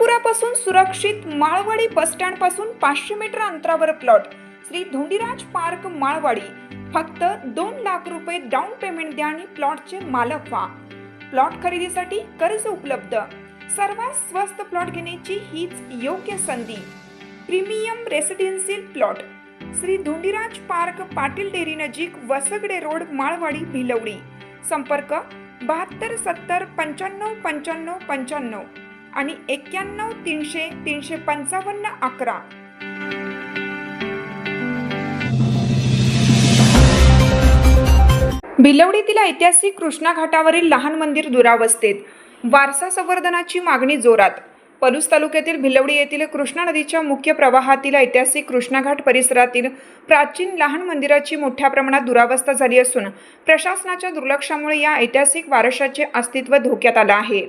महापुरापासून सुरक्षित माळवाडी बसस्टँड पासून 500 मीटर अंतरावर प्लॉट श्री धोंडीराज पार्क माळवाडी। फक्त 2 लाख रुपये डाऊन पेमेंट द्या आणि प्लॉटचे मालक व्हा। प्लॉट खरेदीसाठी कर्ज उपलब्ध। सर्वात स्वस्त प्लॉट घेण्याची हीच योग्य संधी। Premium residential plot Shri Dhondiraj park, Patil dairy नजीक, वसगडे रोड, माळवाडी, भिलवडी। संपर्क 72 70 95 95 95 आणि 91 300 355 11। भिलवडीतील ऐतिहासिक कृष्णा घाटावरील लहान मंदिर दुरावस्थेत, वारसा संवर्धनाची मागणी जोरात। पलूस तालुक्यातील भिलवडी येथील कृष्णा नदीच्या मुख्य प्रवाहातील ऐतिहासिक कृष्णा घाट परिसरातील प्राचीन लहान मंदिराची मोठ्या प्रमाणात दुरावस्था झाली असून प्रशासनाच्या दुर्लक्षामुळे या ऐतिहासिक वारशाचे अस्तित्व धोक्यात आले आहे।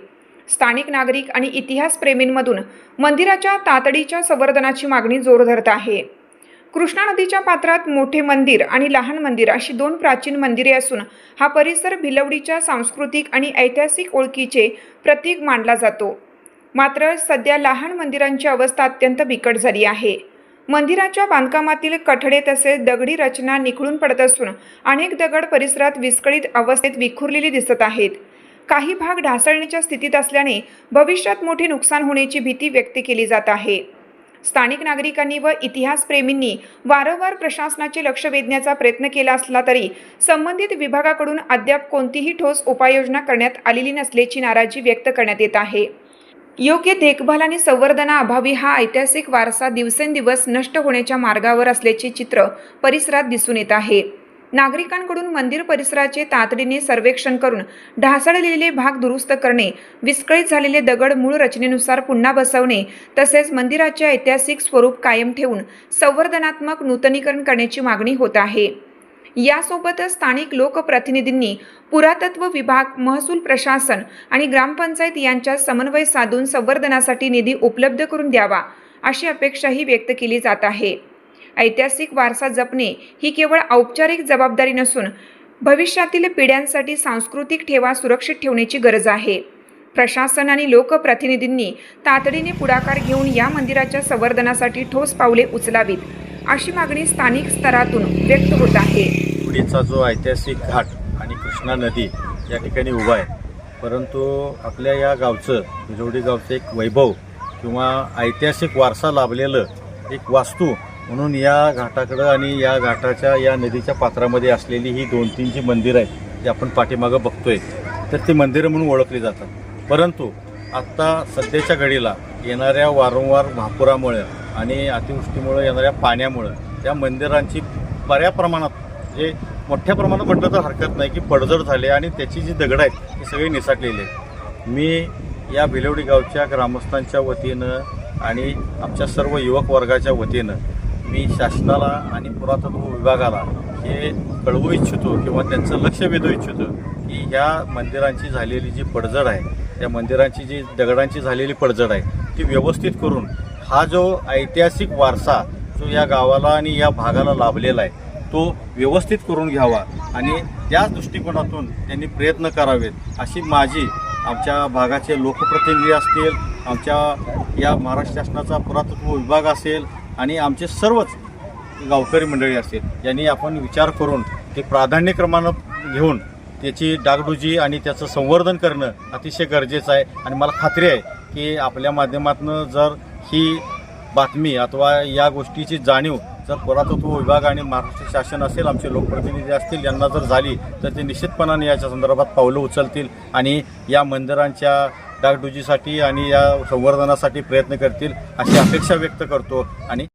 स्थानिक नागरिक आणि इतिहास प्रेमींमधून मंदिराच्या तातडीच्या संवर्धनाची मागणी जोर धरत आहे। कृष्णा नदीच्या पात्रात मोठे मंदिर आणि लहान मंदिर अशी 2 प्राचीन मंदिरे असून हा परिसर भिलवडीच्या सांस्कृतिक आणि ऐतिहासिक ओळखीचे प्रतीक मानला जातो। मात्र सध्या लहान मंदिरांची अवस्था अत्यंत बिकट झाली आहे। मंदिराच्या बांधकामातील कठडे तसेच दगडी रचना निखळून पडत असून अनेक दगड परिसरात विस्कळीत अवस्थेत विखुरलेली दिसत आहेत। काही भाग ढासळण्याच्या स्थितीत असल्याने भविष्यात मोठे नुकसान होण्याची भीती व्यक्त केली जात आहे। स्थानिक नागरिकांनी व इतिहास प्रेमींनी वारंवार प्रशासनाचे लक्ष वेधण्याचा प्रयत्न केला असला तरी संबंधित विभागाकडून अद्याप कोणतीही ठोस उपाययोजना करण्यात आलेली नसल्याची नाराजी व्यक्त करण्यात येत आहे। योग्य देखभाल आणि संवर्धनाअभावी हा ऐतिहासिक वारसा दिवसेंदिवस नष्ट होण्याच्या मार्गावर असल्याचे चित्र परिसरात दिसून येत आहे। नागरिकांकडून मंदिर परिसराचे तातडीने सर्वेक्षण करून ढासळलेले भाग दुरुस्त करणे, विस्कळीत झालेले दगड मूळ रचनेनुसार पुन्हा बसवणे तसेच मंदिराचे ऐतिहासिक स्वरूप कायम ठेवून संवर्धनात्मक नूतनीकरण करण्याची मागणी होत आहे। यासोबतच स्थानिक लोकप्रतिनिधींनी पुरातत्व विभाग, महसूल प्रशासन आणि ग्रामपंचायत यांच्यात समन्वय साधून संवर्धनासाठी निधी उपलब्ध करून द्यावा अशी अपेक्षाही व्यक्त केली जात आहे। ऐतिहासिक वारसा जपणे ही केवळ औपचारिक जबाबदारी नसून भविष्यातील पिढ्यांसाठी सांस्कृतिक ठेवा सुरक्षित ठेवण्याची गरज आहे। प्रशासन आणि लोकप्रतिनिधींनी तातडीने पुढाकार घेऊन या मंदिराच्या संवर्धनासाठी ठोस पावले उचलावीत अशी मागणी स्थानिक स्तरातून व्यक्त होत आहे। पुढीचा जो ऐतिहासिक घाट आणि कृष्णा नदी या ठिकाणी उभा आहे, परंतु आपल्या या गावचं भिलवडी गावचं एक वैभव किंवा ऐतिहासिक वारसा लाभलेलं एक वास्तू म्हणून या घाटाकडं आणि या घाटाच्या या नदीच्या पात्रामध्ये असलेली ही 2-3 जी मंदिरं आहेत जी आपण पाठीमागं बघतोय, तर ती मंदिरं म्हणून ओळखली जातात। परंतु आत्ता सध्याच्या घडीला येणाऱ्या वारंवार महापुरामुळे आणि अतिवृष्टीमुळे येणाऱ्या पाण्यामुळं त्या मंदिरांची बऱ्या प्रमाणात मोठ्या प्रमाणात म्हटलं तर हरकत नाही की पडझड झाली आणि त्याची जी दगडं आहेत ती सगळी निसटलेली आहेत। मी या भिलवडी गावच्या ग्रामस्थांच्या वतीनं आणि आमच्या सर्व युवक वर्गाच्या वतीनं मी शासनाला आणि पुरातत्व विभागाला हे कळवू इच्छितो किंवा त्यांचं लक्ष वेधू इच्छितो की ह्या मंदिरांची झालेली जी पडझड आहे, त्या मंदिरांची जी दगडांची झालेली पडझड आहे ती व्यवस्थित करून हा जो ऐतिहासिक वारसा जो या गावाला आणि या भागाला लाभलेला आहे तो व्यवस्थित करून घ्यावा आणि त्याच दृष्टिकोनातून त्यांनी प्रयत्न करावेत अशी माझी आमच्या भागाचे लोकप्रतिनिधी असतील, आमच्या या महाराष्ट्र शासनाचा पुरातत्व विभाग असेल आणि आमचे सर्वच गावकरी मंडळी असतील यांनी आपण विचार करून ते प्राधान्यक्रमानं घेऊन त्याची डागडुजी आणि त्याचं संवर्धन करणं अतिशय गरजेचं आहे। आणि मला खात्री आहे की आपल्या माध्यमातून जर ही बातमी अथवा या गोष्टीची जाणीव जर पुरातत्व विभाग आणि महाराष्ट्र शासन असेल, आमचे लोकप्रतिनिधी असतील, यांना जर झाली तर ते निश्चितपणाने याच्या संदर्भात पावलं उचलतील आणि या मंदिरांच्या डागडुजीसाठी आणि या संवर्धनासाठी प्रयत्न करतील अशी अपेक्षा व्यक्त करतो। आणि